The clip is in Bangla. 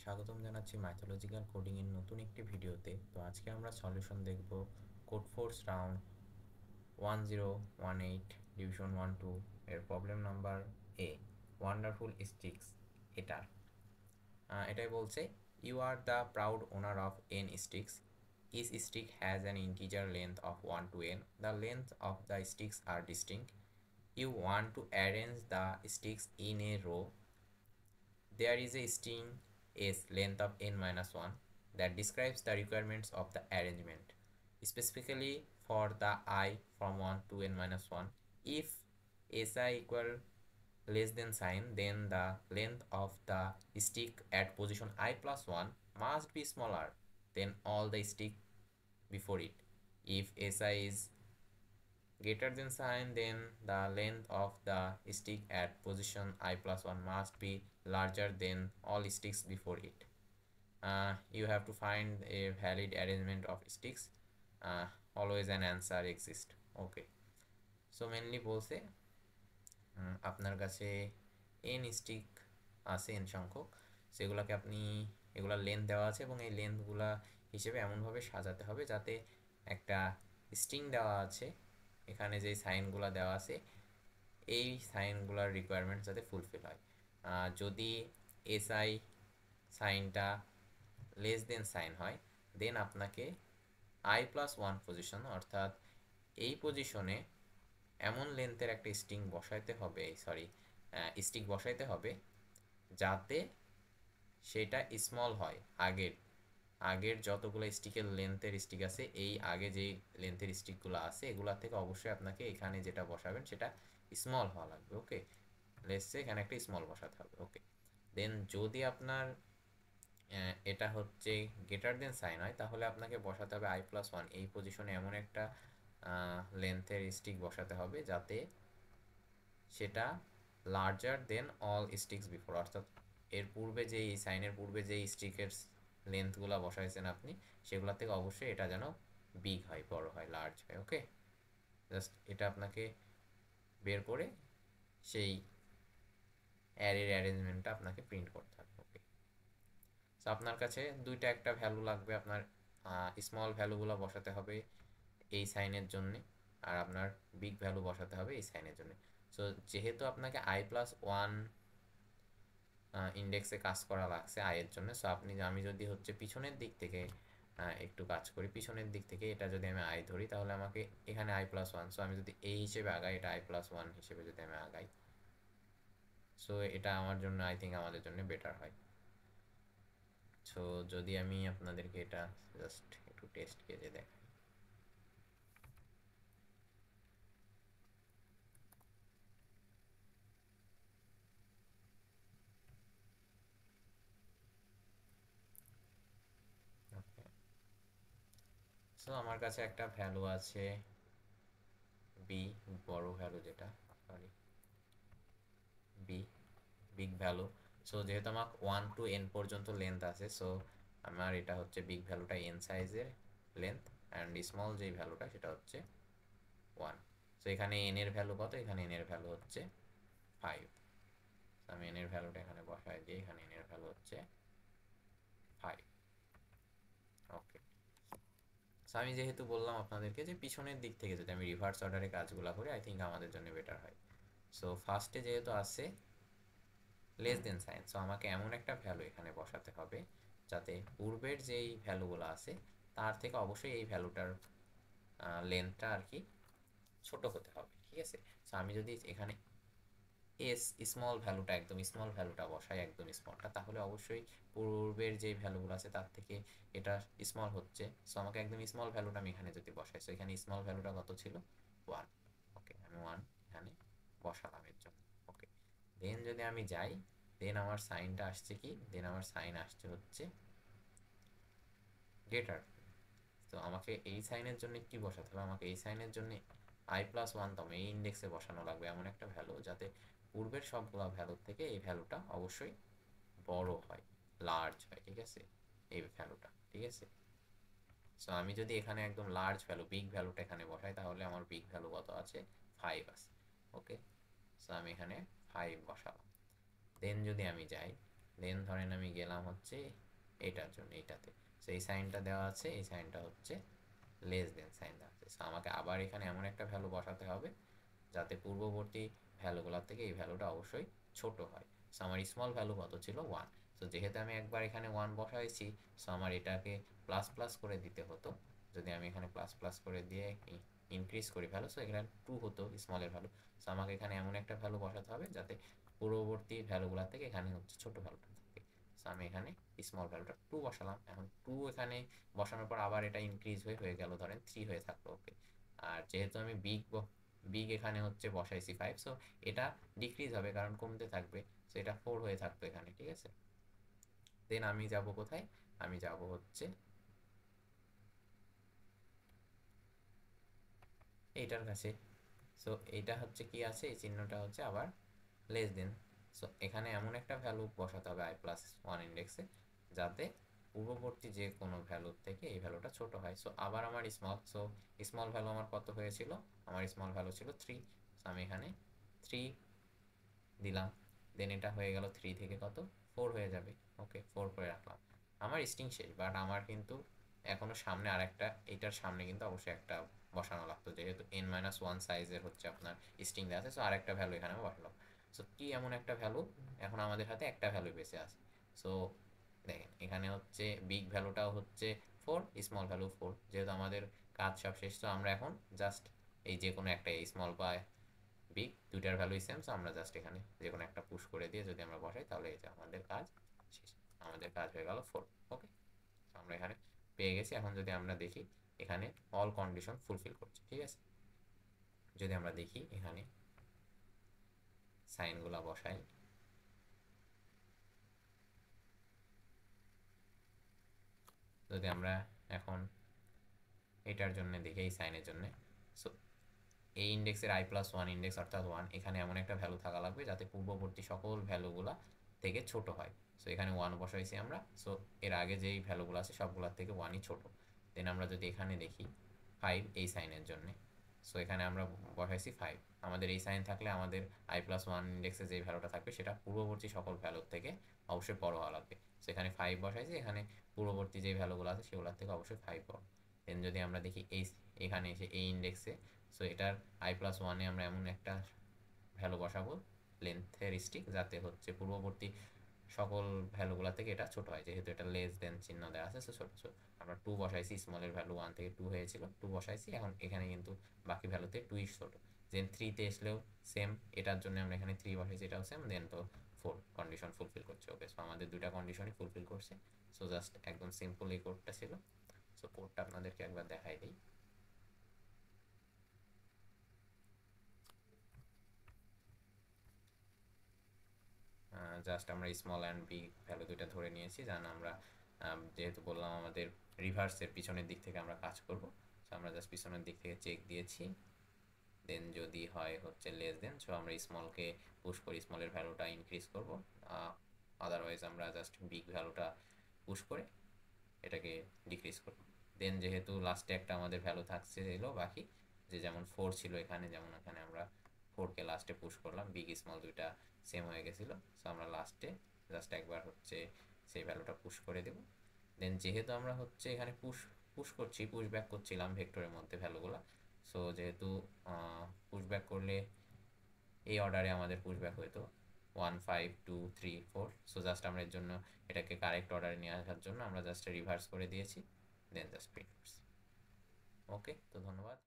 স্বাগতম জানাচ্ছি ম্যাথোলজিক্যাল কোডিং এর নতুন একটি ভিডিওতে। তো আজকে আমরা সলিউশন দেখব কোড ফোর্স রাউন্ড 1018 ডিভিশন 12 এর প্রবলেম নাম্বার এ ওয়ান্ডারফুল স্টিক্স। এটাই বলছে, you are the proud owner of n sticks. Each stick has an integer length of 1 to n. The length of the sticks are distinct. You want to arrange the sticks in a row. There is a string s length of n minus 1 that describes the requirements of the arrangement. Specifically for the I from 1 to n minus 1, if si equal less than sign, then the length of the stick at position I plus 1 must be smaller than all the stick before it. If si is greater than sign, then the length of the stick at position I plus 1 must be larger than all sticks before it. You have to find a valid arrangement of sticks. Always an answer exists. Okay, so mainly বলছে আপনার কাছে n স্টিক আছে n সংখ্যক, সেগুলোকে আপনি এগুলার লেন্থ দেওয়া আছে এবং এই লেন্থগুলা হিসেবে এমনভাবে সাজাতে হবে যাতে একটা স্ট্রিং দেওয়া আছে, এখানে যে সাইনগুলো দেওয়া আছে এই সাইনগুলোর রিকোয়ারমেন্ট যাতে ফুলফিল হয়। যদি এসআই সাইনটা লেস দেন সাইন হয়, দেন আপনাকে আই প্লাস 1 পজিশন, অর্থাৎ এই পজিশনে এমন লেন্থের একটা স্ট্রিং বসাইতে হবে, স্টিক বসাইতে হবে যাতে সেটা স্মল হয় আগের যতগুলো স্টিকের লেন্থের স্টিক আছে, এই আগে যেই লেন্থের স্টিকগুলো আছে এগুলা থেকে অবশ্যই আপনাকে এখানে যেটা বসাবেন সেটা স্মল হওয়া লাগবে। ওকে, লেটস সে এখানে একটা স্মল বসাতে হবে। ওকে, দেন যদি আপনার এটা হচ্ছে গ্রেটার দেন সাইন হয়, তাহলে আপনাকে বসাতে হবে আই প্লাস 1, এই পজিশনে এমন একটা লেন্থের স্টিক বসাতে হবে যাতে সেটা লার্জার দেন অল স্টিক্স বিফোর, অর্থাৎ এর পূর্বে যেই সাইনের পূর্বে যেই স্টিকের লেন্থগুলো বসাইছেন আপনি সেগুলো থেকে অবশ্যই এটা যেন বিগ হয়, বড় হয়, লার্জ হয়। ওকে, জাস্ট এটা আপনাকে বের করে সেই অ্যারের অ্যারেঞ্জমেন্টটা আপনাকে প্রিন্ট করতে হবে। ওকে, সো আপনার কাছে দুইটা একটা ভ্যালু লাগবে, আপনার স্মল ভ্যালুগুলো বসাতে হবে এই সাইনের জন্য, আর আপনার বিগ ভ্যালু বসাতে হবে এই সাইনের জন্য। সো যেহেতু আপনাকে আই প্লাস 1 ইন্ডেক্সে কাজ করা লাগছে আয়ের জন্য, সো আমি যদি হচ্ছে পিছনের দিক থেকে একটু কাজ করি, পিছনের দিক থেকে এটা যদি আমি আই ধরি তাহলে আমাকে এখানে আই প্লাস 1, সো আমি যদি এই হিসেবে আগাই, এটা আই প্লাস 1 হিসেবে যদি আমি আগাই, সো এটা আমার জন্য আই থিঙ্ক আমাদের জন্য বেটার হয়। সো যদি আমি আপনাদেরকে এটা জাস্ট একটু টেস্ট কেজে দেখাই, সো আমার কাছে একটা ভ্যালু আছে বি, বড় ভ্যালু যেটা, sorry B, big value. So যেহেতু আমার 1 টু n পর্যন্ত লেন্থ আছে, সো আমার এটা হচ্ছে বিগ ভ্যালুটা n সাইজের লেন্থ, অ্যান্ড স্মল যেই ভ্যালুটা সেটা হচ্ছে 1। সো এখানে n এর ভ্যালু কত, এখানে n এর ভ্যালু হচ্ছে 5। আমি n এর ভ্যালুটা এখানে বসাই দিই, এখানে n এর ভ্যালু হচ্ছে 5। ওকে, সো আমি যেহেতু বললাম আপনাদেরকে যে পিছনের দিক থেকে যদি আমি রিভার্স অর্ডারে কাজগুলো করি আই থিঙ্ক আমাদের জন্য বেটার হয়। সো ফার্স্টে যেহেতু আছে লেস দেন সাইন, সো আমাকে এমন একটা ভ্যালু এখানে বসাতে হবে যাতে পূর্বের যেই ভ্যালুগুলো আছে তার থেকে অবশ্যই এই ভ্যালুটার লেন্থটা আর কি ছোট হতে হবে। ঠিক আছে, সো আমি যদি এখানে এস স্মল ভ্যালুটা, একদম স্মল ভ্যালুটা বসাই, একদম স্মলটা, তাহলে অবশ্যই পূর্বের যে ভ্যালুগুলো আছে তার থেকে এটা স্মল হচ্ছে। সো আমাকে একদম স্মল ভ্যালুটা আমি এখানে যদি বসাই, সো এখানে স্মল ভ্যালুটা কত ছিল, 1। ওকে, আমি 1 এখানে বসালাম এর জন্য। ওকে, দেন যদি আমি যাই, দেন আমার সাইনটা আসছে কি, দেন আমার সাইন আসছে হচ্ছে গ্রেটার। তো আমাকে এই সাইনের জন্য কি বসাতে হবে, আমাকে এই সাইনের জন্য আই প্লাস 1 তম এই ইন্ডেক্সে বসানো লাগবে এমন একটা ভ্যালু যাতে পূর্বের সবগুলো ভ্যালুর থেকে এই ভ্যালুটা অবশ্যই বড় হয়, লার্জ হয়। ঠিক আছে, এই ভ্যালুটা, ঠিক আছে। সো আমি যদি এখানে একদম লার্জ ভ্যালু, বিগ ভ্যালুটা এখানে বসাই, তাহলে আমার বিগ ভ্যালু কত আছে, 5 আছে। ওকে, সো আমি এখানে 5 বসালাম। দেন যদি আমি যাই, দেন ধরেন আমি গেলাম হচ্ছে এটার জন্য, এইটাতে। সো এই সাইনটা দেওয়া আছে, এই সাইনটা হচ্ছে লেস দেন সাইন দেওয়া আছে। সো আমাকে আবার এখানে এমন একটা ভ্যালু বসাতে হবে যাতে পূর্ববর্তী ভ্যালুগুলোর থেকে এই ভ্যালুটা অবশ্যই ছোট হয়। সো আমার স্মল ভ্যালু কত ছিল? 1। সো যেহেতু আমি একবার এখানে 1 বসাইছি, সো আমার এটাকে প্লাস প্লাস করে দিতে হতো। যদি আমি এখানে প্লাস প্লাস করে দিয়ে ইনক্রিজ করি ভ্যালু, সো এখানে 2 হতো স্মলের ভ্যালু। সো আমাকে এখানে এমন একটা ভ্যালু বসাতে হবে যাতে পূর্ববর্তী ভ্যালুগুলোর থেকে এখানে হচ্ছে ছোট ভ্যালুটা থাকে। সো আমি এখানে স্মল ভ্যালুটা 2 বসালাম। এখন 2 এখানে বসানোর পর আবার এটা ইনক্রিজ হয়ে গেল, ধরেন 3 হয়ে থাকলো। ওকে। আর যেহেতু আমি বিগ এখানে হচ্ছে বসাইছি 5, সো এটা ডিক্রিজ হবে কারণ কমতে থাকবে। সো এটা 4 হয়ে থাকতো এখানে, ঠিক আছে। দেন আমি যাব কোথায়? আমি যাব হচ্ছে এইটার কাছে। সো এইটা হচ্ছে কি আছে, এই চিহ্নটা হচ্ছে আবার লেস দেন। সো এখানে এমন একটা ভ্যালু বসাতে হবে i+1 ইন্ডেক্সে যাতে পূর্ববর্তী যে কোনো ভ্যালুর থেকে এই ভ্যালুটা ছোট হয়। সো আবার আমার স্মল ভ্যালু আমার কত হয়েছিল? আমার স্মল ভ্যালু ছিল 3। সো আমি এখানে 3 দিলাম। দেন এটা হয়ে গেল 3 থেকে কত? 4 হয়ে যাবে। ওকে, 4 করে রাখলাম। আমার স্ট্রিং শেষ, বাট আমার কিন্তু এখনো সামনে আরেকটা, এটার সামনে কিন্তু অবশ্যই একটা বসানো লাগতো, যেহেতু n-1 সাইজের হচ্ছে আপনার স্ট্রিং দেওয়া আছে। সো আরেকটা ভ্যালু এখানে বসালাম। সো কি এমন একটা ভ্যালু? এখন আমাদের হাতে একটা ভ্যালু বেঁচে আছে। সো দেখেন এখানে হচ্ছে বিগ ভ্যালুটাও হচ্ছে 4, স্মল ভ্যালু 4। যেহেতু আমাদের কাজ সব শেষ, তো আমরা এখন জাস্ট এই যে কোনো একটা স্মল বা বিগ দুইটার ভ্যালুই সেম। সো আমরা জাস্ট এখানে যে কোনো একটা পুশ করে দিয়ে যদি আমরা বসাই তাহলে এই যে আমাদের কাজ শেষ। আমাদের কাজ হয়ে গেল 4। ওকে, আমরা এখানে পেয়ে গেছি। এখন যদি আমরা দেখি এখানে অল কন্ডিশন ফুলফিল করছে, ঠিক আছে। যদি আমরা দেখি এখানে সাইনগুলা বসাই, যদি আমরা এখন এটার জন্য দেখি, এই সাইনের জন্য, সো এই ইন্ডেক্সের i+1 ইন্ডেক্স অর্থাৎ 1, এখানে এমন একটা ভ্যালু থাকা লাগবে যাতে পূর্ববর্তী সকল ভ্যালুগুলা থেকে ছোট হয়। সো এখানে 1 বসাইছি আমরা। সো এর আগে যেই ভ্যালুগুলো আছে সবগুলোর থেকে 1ই ছোট। দেন আমরা যদি এখানে দেখি 5 এই সাইনের জন্য, সো এখানে আমরা বসাইছি 5। আমাদের এই সাইন থাকলে আমাদের i+1 ইন্ডেক্সে যে ভ্যালুটা থাকবে সেটা পূর্ববর্তী সকল ভ্যালুর থেকে অবশ্যই বড় হওয়া লাগবে। সো এখানে 5 বসাইছি, এখানে পূর্ববর্তী যে ভ্যালুগুলো আছে সেগুলোর থেকে অবশ্যই 5 বড়। দেন যদি আমরা দেখি এখানে এসে এই ইন্ডেক্সে, সো এটার i+1-এ আমরা এমন একটা ভ্যালু বসাবো লেন্থের স্টিক যাতে হচ্ছে পূর্ববর্তী সকল ভ্যালুগুলো থেকে এটা ছোট হয়, যেহেতু এটা লেস দেন চিহ্ন দেওয়া আছে। সো ছোট ছোট আমরা 2 বসাইছি, স্মলের ভ্যালু 1 থেকে 2 হয়েছিল, 2 বসাইছি। এখন এখানে কিন্তু বাকি ভ্যালুতে 2ই ছোট। দেন 3-তে এসলেও সেম, এটার জন্য আমরা এখানে 3 বসাইছি, এটাও সেম। দেন তো 4 কন্ডিশন ফুলফিল করছে। ওকে, সো আমাদের দুইটা কন্ডিশনই ফুলফিল করছে। সো জাস্ট একদম সিম্পল এই কোডটা ছিল। সো কোডটা আপনাদেরকে একবার দেখাই দিই। জাস্ট আমরা স্মল অ্যান্ড বিগ ভ্যালু দুইটা ধরে নিয়েছি, যেন আমরা যেহেতু বললাম আমাদের রিভার্সের পিছনের দিক থেকে আমরা কাজ করব। সো আমরা জাস্ট পিছনের দিক থেকে চেক দিয়েছি। দেন যদি হয় হচ্ছে লেস দেন, সো আমরা স্মলকে পুশ করি, স্মলের ভ্যালুটা ইনক্রিজ করব। আদারওয়াইজ আমরা জাস্ট বিগ ভ্যালুটা পুশ করে এটাকে ডিক্রিজ করব। দেন যেহেতু লাস্টে একটা আমাদের ভ্যালু থাকছে এলো বাকি, যে যেমন 4 ছিল এখানে, যেমন এখানে আমরা 4কে লাস্টে পুশ করলাম, বিগ স্মল দুইটা সেম হয়ে গেছিলো। সো আমরা লাস্টে জাস্ট একবার হচ্ছে সেই ভ্যালুটা পুশ করে দেব। দেন যেহেতু আমরা হচ্ছে এখানে পুশ পুশ করছি, পুশ ব্যাক করছিলাম ভেক্টরের মধ্যে ভ্যালুগুলো। সো যেহেতু পুশ ব্যাক করলে এই অর্ডারে আমাদের পুশ ব্যাক হইতো 1 5 2 3 4। সো জাস্ট আমরা এর জন্য এটাকে কারেক্ট অর্ডারে নিয়ে আসার জন্য আমরা জাস্ট রিভার্স করে দিয়েছি, দেন জাস্ট প্রিন্ট করছি। ওকে, তো ধন্যবাদ।